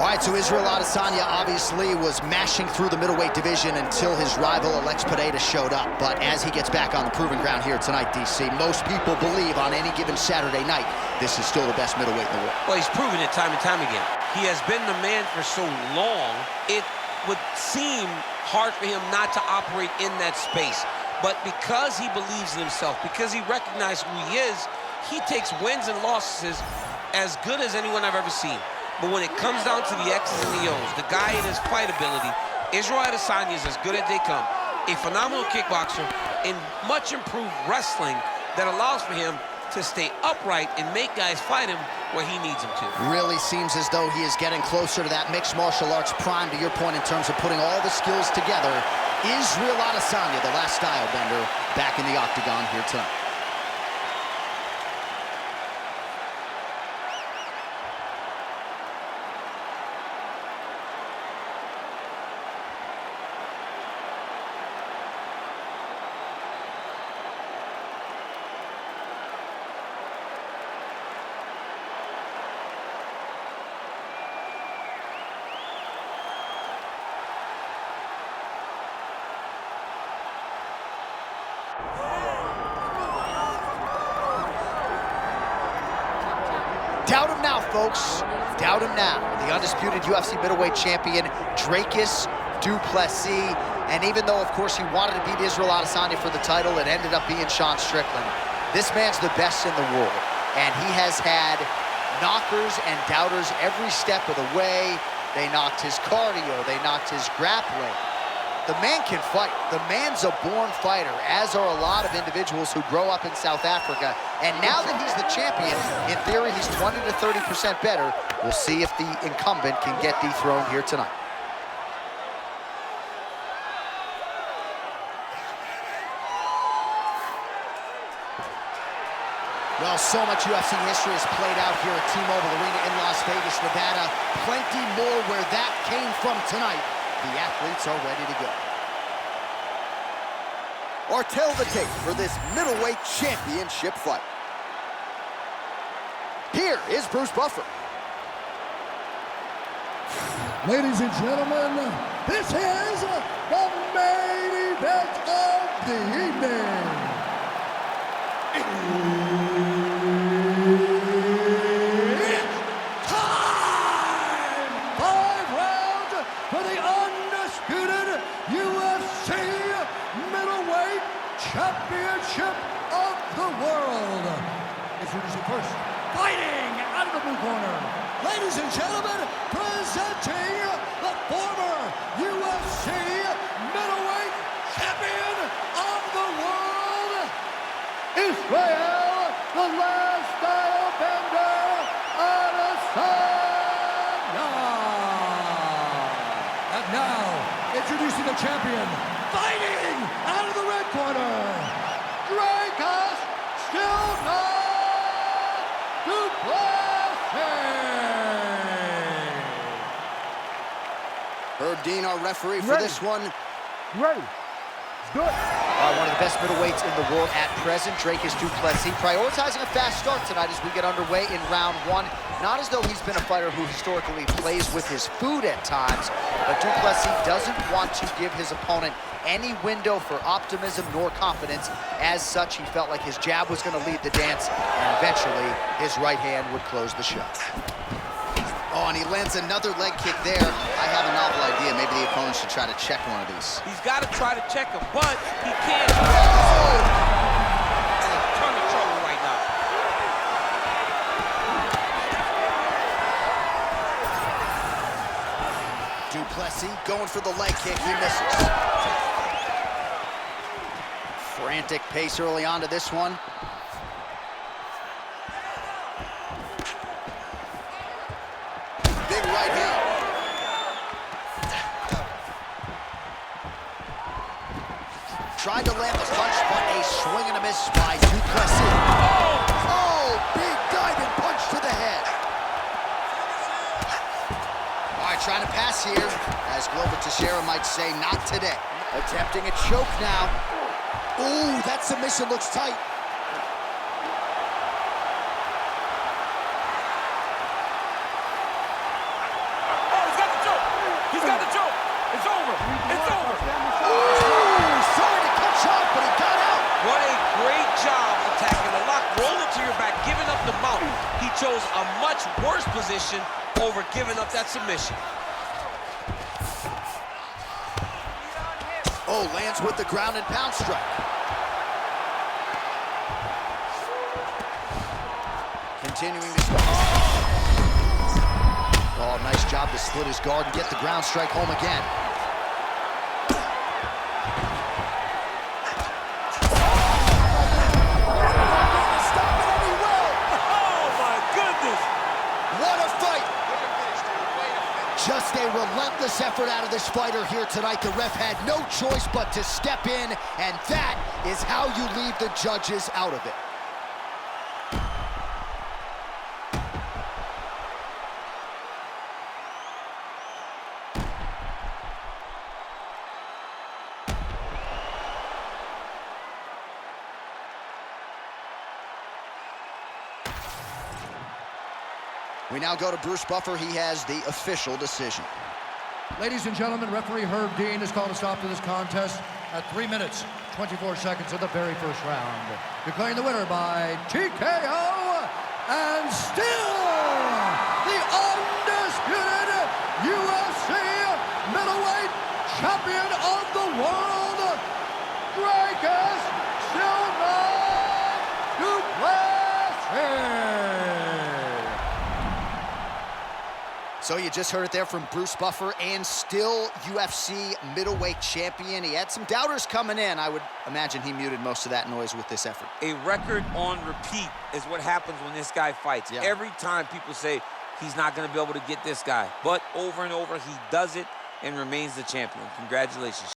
All right, so Israel Adesanya obviously was mashing through the middleweight division until his rival Alex Pereira showed up. But as he gets back on the proving ground here tonight, DC, most people believe on any given Saturday night, this is still the best middleweight in the world. Well, he's proven it time and time again. He has been the man for so long, it would seem hard for him not to operate in that space. But because he believes in himself, because he recognizes who he is, he takes wins and losses as good as anyone I've ever seen. But when it comes down to the X's and the O's, the guy in his fight ability, Israel Adesanya is as good as they come. A phenomenal kickboxer and much improved wrestling that allows for him to stay upright and make guys fight him where he needs them to. Really seems as though he is getting closer to that mixed martial arts prime, to your point, in terms of putting all the skills together. Israel Adesanya, the last style bender, back in the octagon here tonight. Doubt him now, folks. Doubt him now. The undisputed UFC middleweight champion, DRICUS Du Plessis. And even though, of course, he wanted to beat Israel Adesanya for the title, it ended up being Sean Strickland. This man's the best in the world. And he has had knockers and doubters every step of the way. They knocked his cardio. They knocked his grappling. The man can fight. The man's a born fighter, as are a lot of individuals who grow up in South Africa. And now that he's the champion, in theory, he's 20 to 30% better. We'll see if the incumbent can get dethroned here tonight. Well, so much UFC history has played out here at T-Mobile Arena in Las Vegas, Nevada. Plenty more where that came from tonight. The athletes are ready to go. Or tell the tape for this middleweight championship fight. Here is Bruce Buffer. Ladies and gentlemen, this is the main event of the evening. It's time! 5 rounds for the undisputed UFC Middleweight Championship of the world. Introducing first, fighting out of the blue corner, ladies and gentlemen, presenting the former UFC Middleweight Champion of the world, Israel, the last style bender, Adesanya. And now, introducing the champion, fighting out of the red corner, DRICUS Du Plessis. Herb Dean, our referee for this one. Ready. Good. One of the best middleweights in the world at present, DRICUS Du Plessis, prioritizing a fast start tonight as we get underway in round 1. Not as though he's been a fighter who historically plays with his food at times, but Du Plessis doesn't want to give his opponent any window for optimism nor confidence. As such, he felt like his jab was going to lead the dance, and eventually his right hand would close the show. Oh, and he lands another leg kick there. I have a novel idea. Maybe the opponent should try to check one of these. He's got to try to check him, but he can't. Oh! Turn of trouble right now. Du Plessis going for the leg kick. He misses. Frantic pace early on to this one. Big right hand. Tried to land the punch, but a swing and a miss by Du Plessis. Oh, big diving punch to the head. All right, trying to pass here. As Glover Teixeira might say, not today. Attempting a choke now. Ooh, that submission looks tight. chose a much worse position over giving up that submission. Oh, lands with the ground and pound strike. Continuing to split. Oh, nice job to split his guard and get the ground strike home again. Just a relentless effort out of this fighter here tonight. The ref had no choice but to step in, and that is how you leave the judges out of it. We now go to Bruce Buffer. He has the official decision. Ladies and gentlemen, referee Herb Dean has called a stop to this contest at 3 minutes, 24 seconds of the very first round. Declaring the winner by TKO, and still the undisputed UFC middleweight champion of the world, DRICUS Du Plessis. So you just heard it there from Bruce Buffer, and still UFC middleweight champion. He had some doubters coming in. I would imagine he muted most of that noise with this effort. A record on repeat is what happens when this guy fights. Yeah. Every time people say he's not going to be able to get this guy. But over and over, he does it and remains the champion. Congratulations.